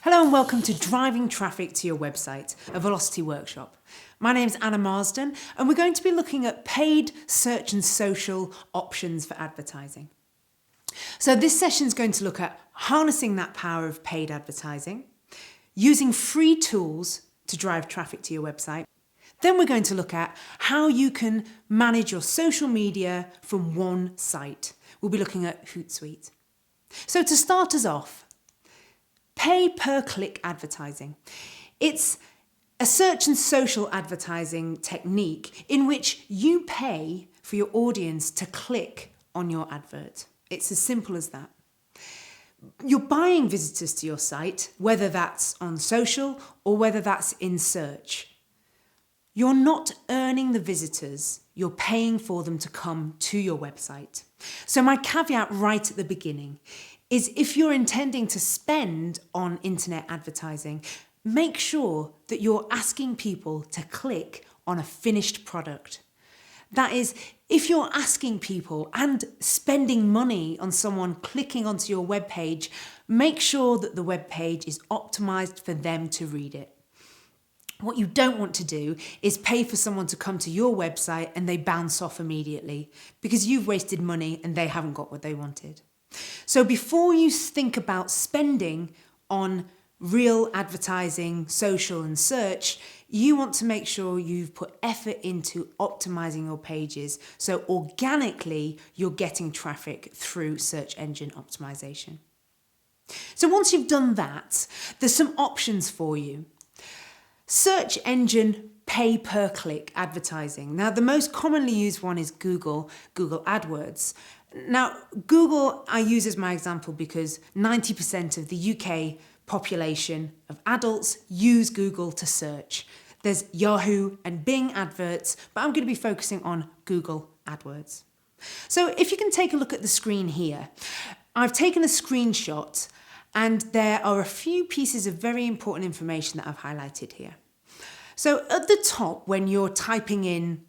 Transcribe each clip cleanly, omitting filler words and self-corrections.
Hello and welcome to Driving Traffic to Your Website, a Velocity workshop. My name's Anna Marsden and we're going to be looking at paid search and social options for advertising. So this session is going to look at harnessing that power of paid advertising, using free tools to drive traffic to your website. Then we're going to look at how you can manage your social media from one site. We'll be looking at HootSuite. So to start us off, pay-per-click advertising. It's a search and social advertising technique in which you pay for your audience to click on your advert. It's as simple as that. You're buying visitors to your site, whether that's on social or whether that's in search. You're not earning the visitors, you're paying for them to come to your website. So my caveat right at the beginning is if you're intending to spend on internet advertising, make sure that you're asking people to click on a finished product. That is, if you're asking people and spending money on someone clicking onto your webpage, make sure that the webpage is optimized for them to read it. What you don't want to do is pay for someone to come to your website and they bounce off immediately because you've wasted money and they haven't got what they wanted. So before you think about spending on real advertising, social and search, you want to make sure you've put effort into optimizing your pages so organically you're getting traffic through search engine optimization. So once you've done that, there's some options for you. Search engine pay-per-click advertising. Now, the most commonly used one is Google AdWords. Now, Google I use as my example because 90% of the UK population of adults use Google to search. There's Yahoo and Bing adverts, but I'm going to be focusing on Google AdWords. So if you can take a look at the screen here, I've taken a screenshot and there are a few pieces of very important information that I've highlighted here. So at the top, when you're typing in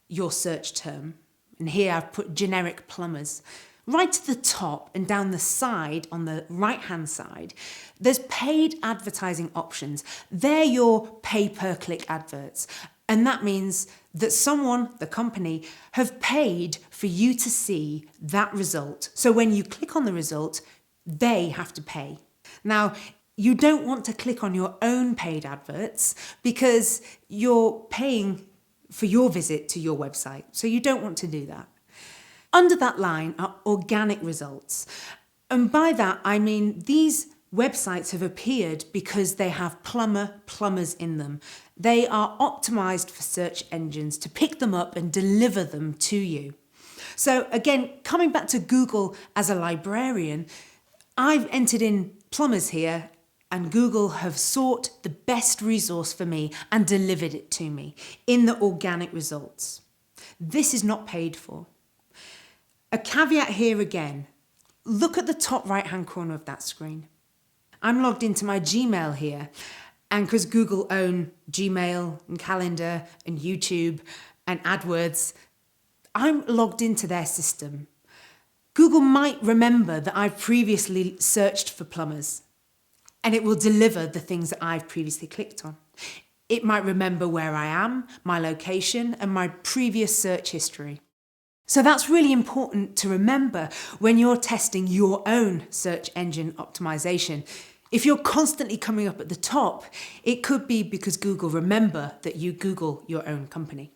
your search term, and here I've put generic plumbers, right at the top and down the side, on the right-hand side, there's paid advertising options. They're your pay-per-click adverts. And that means that someone, the company, have paid for you to see that result. So when you click on the result, they have to pay. Now, you don't want to click on your own paid adverts because you're paying for your visit to your website. So you don't want to do that. Under that line are organic results. And by that, I mean these websites have appeared because they have plumbers in them. They are optimized for search engines to pick them up and deliver them to you. So again, coming back to Google as a librarian, I've entered in plumbers here and Google have sought the best resource for me and delivered it to me in the organic results. This is not paid for. A caveat here again, look at the top right-hand corner of that screen. I'm logged into my Gmail here, and because Google own Gmail and Calendar and YouTube and AdWords, I'm logged into their system. Google might remember that I've previously searched for plumbers and it will deliver the things that I've previously clicked on. It might remember where I am, my location, and my previous search history. So that's really important to remember when you're testing your own search engine optimization. If you're constantly coming up at the top, it could be because Google remember that you Google your own company.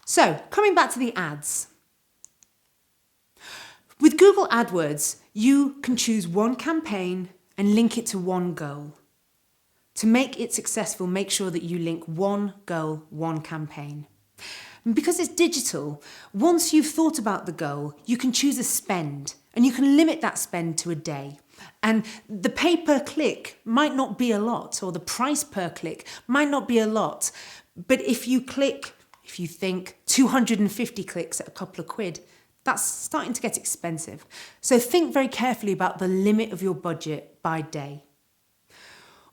So coming back to the ads. With Google AdWords, you can choose one campaign and link it to one goal. To make it successful, make sure that you link one goal, one campaign. And because it's digital, once you've thought about the goal, you can choose a spend and you can limit that spend to a day. And the pay per click might not be a lot, or the price per click might not be a lot. But if you think 250 clicks at a couple of quid, that's starting to get expensive. So think very carefully about the limit of your budget by day.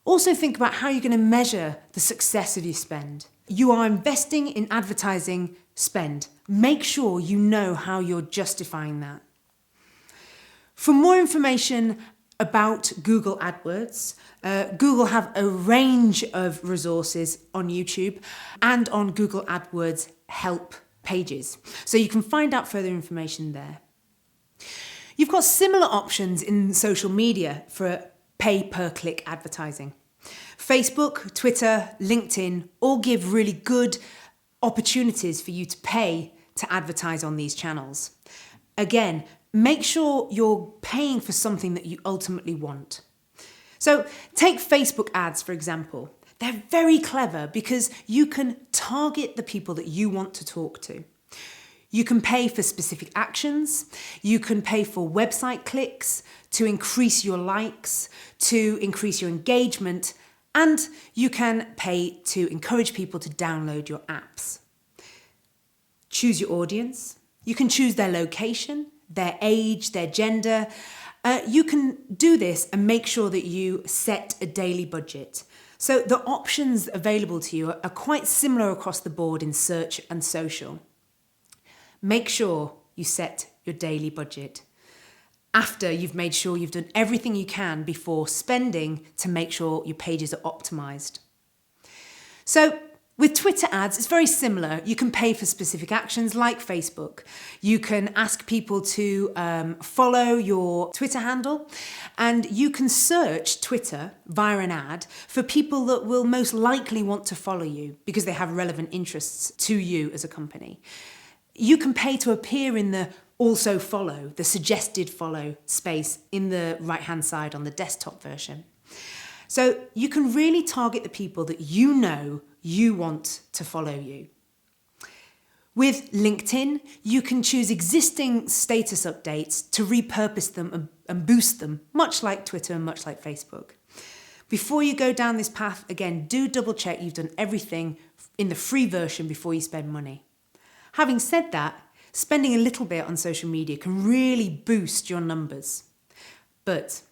Also think about how you're going to measure the success of your spend. You are investing in advertising spend. Make sure you know how you're justifying that. For more information about Google AdWords. Google have a range of resources on YouTube and on Google AdWords help pages. So you can find out further information there. You've got similar options in social media for pay-per-click advertising. Facebook, Twitter, LinkedIn all give really good opportunities for you to pay to advertise on these channels. Again, make sure you're paying for something that you ultimately want. So take Facebook ads, for example. They're very clever because you can target the people that you want to talk to. You can pay for specific actions. You can pay for website clicks to increase your likes, to increase your engagement, and you can pay to encourage people to download your apps. Choose your audience. You can choose their location, their age, their gender. You can do this and make sure that you set a daily budget. So the options available to you are quite similar across the board in search and social. Make sure you set your daily budget after you've made sure you've done everything you can before spending to make sure your pages are optimized. So with Twitter ads, it's very similar. You can pay for specific actions like Facebook. You can ask people to follow your Twitter handle, and you can search Twitter via an ad for people that will most likely want to follow you because they have relevant interests to you as a company. You can pay to appear in the also follow, the suggested follow space in the right-hand side on the desktop version. So you can really target the people that you know you want to follow you. With LinkedIn, you can choose existing status updates to repurpose them and boost them, much like Twitter and much like Facebook. Before you go down this path, again, do double check you've done everything in the free version before you spend money. Having said that, spending a little bit on social media can really boost your numbers. But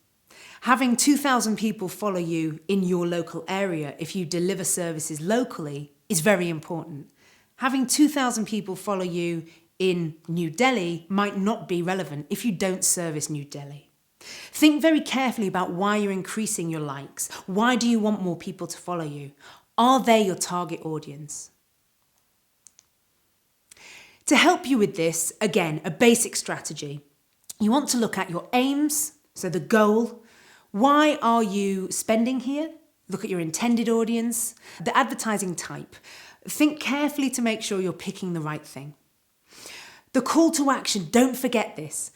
having 2,000 people follow you in your local area if you deliver services locally is very important. Having 2,000 people follow you in New Delhi might not be relevant if you don't service New Delhi. Think very carefully about why you're increasing your likes. Why do you want more people to follow you? Are they your target audience? To help you with this, again, a basic strategy. You want to look at your aims, so the goal. Why are you spending here? Look at your intended audience, the advertising type. Think carefully to make sure you're picking the right thing. The call to action, don't forget this.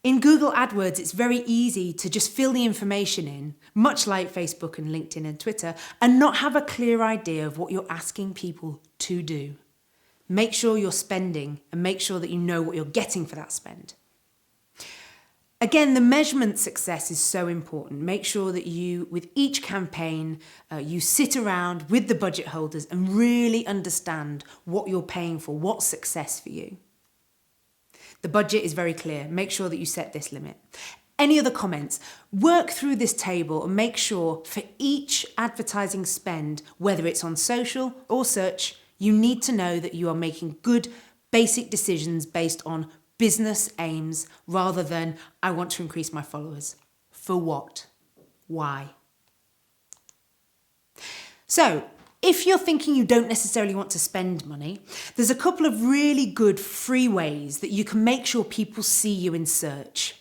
In Google AdWords, it's very easy to just fill the information in, much like Facebook and LinkedIn and Twitter, and not have a clear idea of what you're asking people to do. Make sure you're spending and make sure that you know what you're getting for that spend. Again, the measurement success is so important. Make sure that you, with each campaign, you sit around with the budget holders and really understand what you're paying for, what's success for you. The budget is very clear. Make sure that you set this limit. Any other comments? Work through this table and make sure for each advertising spend, whether it's on social or search, you need to know that you are making good basic decisions based on business aims rather than I want to increase my followers. For what? Why? So, if you're thinking you don't necessarily want to spend money, there's a couple of really good free ways that you can make sure people see you in search.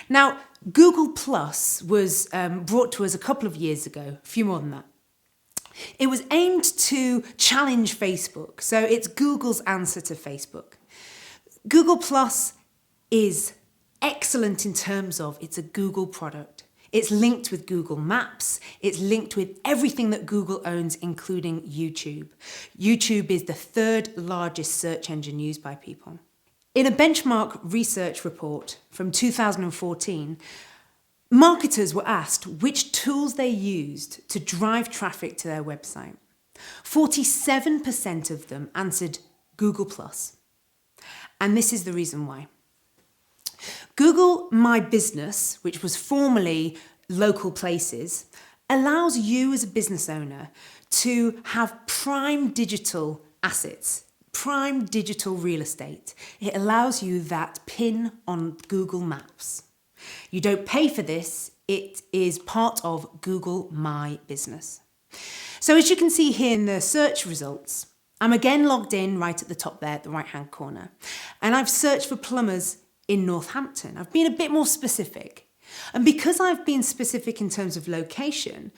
Now, Google Plus was brought to us a couple of years ago, a few more than that. It was aimed to challenge Facebook, so it's Google's answer to Facebook. Google Plus is excellent in terms of it's a Google product. It's linked with Google Maps. It's linked with everything that Google owns, including YouTube. YouTube is the third largest search engine used by people. In a benchmark research report from 2014, marketers were asked which tools they used to drive traffic to their website. 47% of them answered Google+. And this is the reason why. Google My Business, which was formerly Local Places, allows you as a business owner to have prime digital assets, prime digital real estate. It allows you that pin on Google Maps. You don't pay for this it is part of Google My Business. So as you can see here in the search results, I'm again logged in right at the top there at the right-hand corner. And I've searched for plumbers in Northampton. I've been a bit more specific. And because I've been specific in terms of location,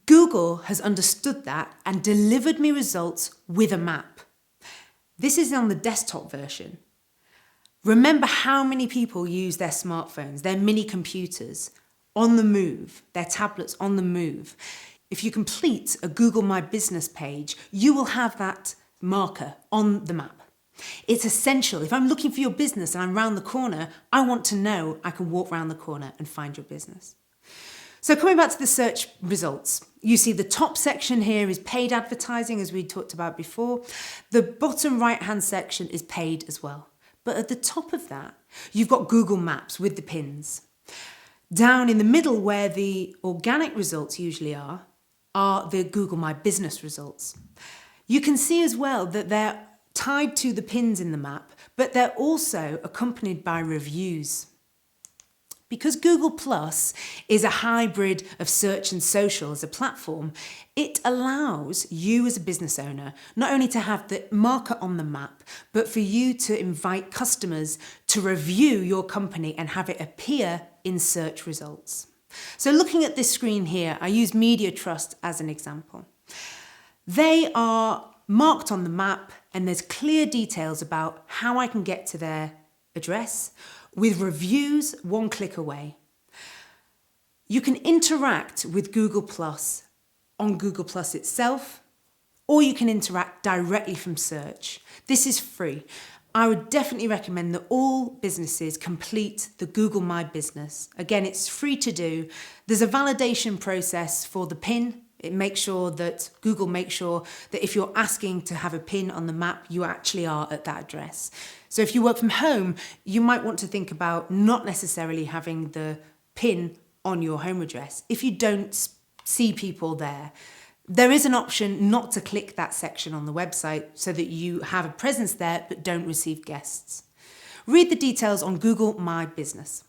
Google has understood that and delivered me results with a map. This is on the desktop version. Remember how many people use their smartphones, their mini computers on the move, their tablets on the move. If you complete a Google My Business page, you will have that marker on the map. It's essential. If I'm looking for your business and I'm round the corner, I want to know I can walk round the corner and find your business. So coming back to the search results, you see the top section here is paid advertising, as we talked about before. The bottom right-hand section is paid as well. But at the top of that, you've got Google Maps with the pins. Down in the middle, where the organic results usually are the Google My Business results. You can see as well that they're tied to the pins in the map, but they're also accompanied by reviews. Because Google Plus is a hybrid of search and social as a platform, it allows you as a business owner not only to have the marker on the map, but for you to invite customers to review your company and have it appear in search results. So looking at this screen here, I use Media Trust as an example. They are marked on the map and there's clear details about how I can get to their address, with reviews one click away. You can interact with Google Plus on Google Plus itself, or you can interact directly from search. This is free. I would definitely recommend that all businesses complete the Google My Business. Again, it's free to do. There's a validation process for the pin. It makes sure that Google makes sure that if you're asking to have a pin on the map, you actually are at that address. So if you work from home, you might want to think about not necessarily having the pin on your home address if you don't see people there. There is an option not to click that section on the website so that you have a presence there but don't receive guests. Read the details on Google My Business.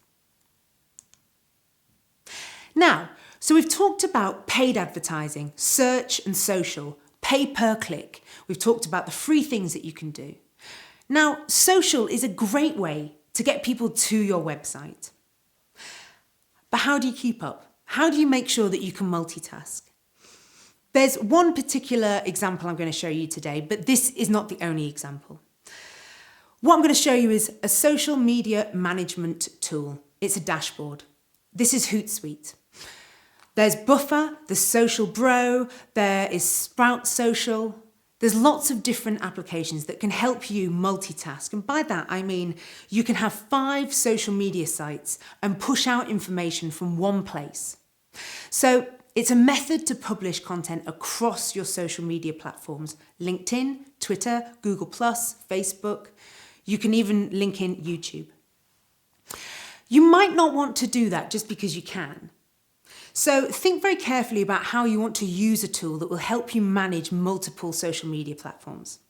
Now, so we've talked about paid advertising, search and social, pay per click. We've talked about the free things that you can do. Now, social is a great way to get people to your website. But how do you keep up? How do you make sure that you can multitask? There's one particular example I'm going to show you today, but this is not the only example. What I'm going to show you is a social media management tool. It's a dashboard. This is HootSuite. There's Buffer, there's Social Bro, there is Sprout Social. There's lots of different applications that can help you multitask. And by that, I mean you can have 5 social media sites and push out information from one place. So it's a method to publish content across your social media platforms: LinkedIn, Twitter, Google+, Facebook. You can even link in YouTube. You might not want to do that just because you can. So think very carefully about how you want to use a tool that will help you manage multiple social media platforms.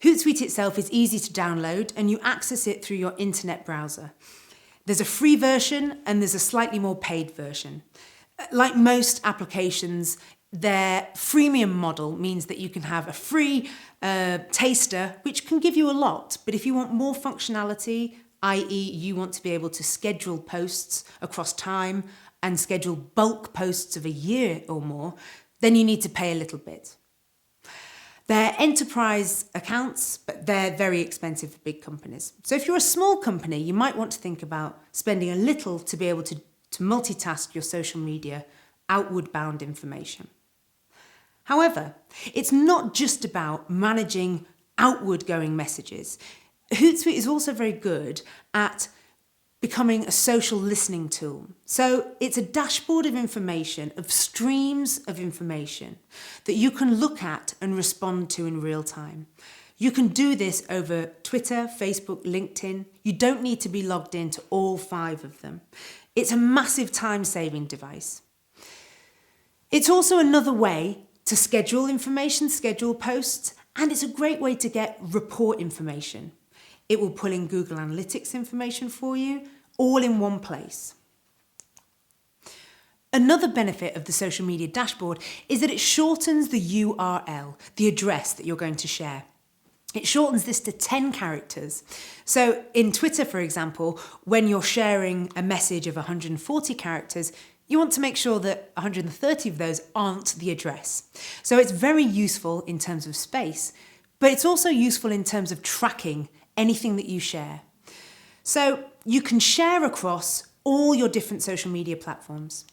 HootSuite itself is easy to download and you access it through your internet browser. There's a free version and there's a slightly more paid version. Like most applications, their freemium model means that you can have a free taster, which can give you a lot. But if you want more functionality, i.e. you want to be able to schedule posts across time and schedule bulk posts of a year or more, then you need to pay a little bit. They're enterprise accounts, but they're very expensive for big companies. So if you're a small company, you might want to think about spending a little to be able to multitask your social media outward bound information. However, it's not just about managing outward going messages. HootSuite is also very good at becoming a social listening tool. So it's a dashboard of information, of streams of information that you can look at and respond to in real time. You can do this over Twitter, Facebook, LinkedIn. You don't need to be logged into all 5 of them. It's a massive time-saving device. It's also another way to schedule information, schedule posts, and it's a great way to get report information. It will pull in Google Analytics information for you, all in one place. Another benefit of the social media dashboard is that it shortens the URL, the address that you're going to share. It shortens this to 10 characters. So in Twitter, for example, when you're sharing a message of 140 characters, you want to make sure that 130 of those aren't the address. So it's very useful in terms of space, but it's also useful in terms of tracking anything that you share. So you can share across all your different social media platforms.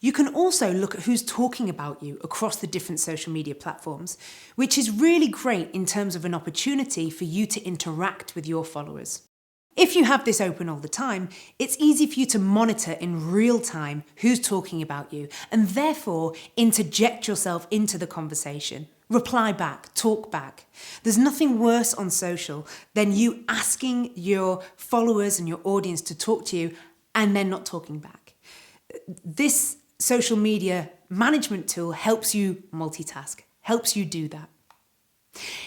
You can also look at who's talking about you across the different social media platforms, which is really great in terms of an opportunity for you to interact with your followers. If you have this open all the time, it's easy for you to monitor in real time who's talking about you and therefore interject yourself into the conversation. Reply back, talk back. There's nothing worse on social than you asking your followers and your audience to talk to you and then not talking back. This social media management tool helps you multitask, helps you do that.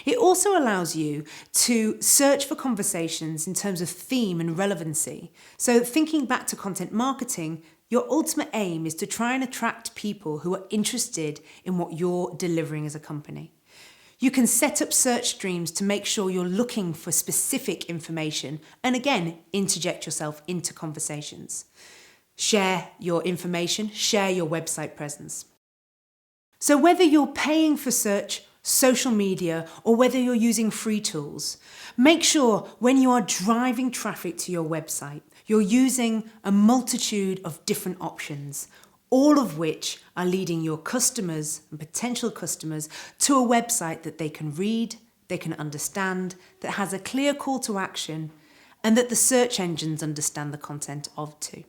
It also allows you to search for conversations in terms of theme and relevancy. So thinking back to content marketing, your ultimate aim is to try and attract people who are interested in what you're delivering as a company. You can set up search streams to make sure you're looking for specific information and again, interject yourself into conversations. Share your information, share your website presence. So whether you're paying for search, social media, or whether you're using free tools, make sure when you are driving traffic to your website, you're using a multitude of different options, all of which are leading your customers and potential customers to a website that they can read, they can understand, that has a clear call to action, and that the search engines understand the content of too.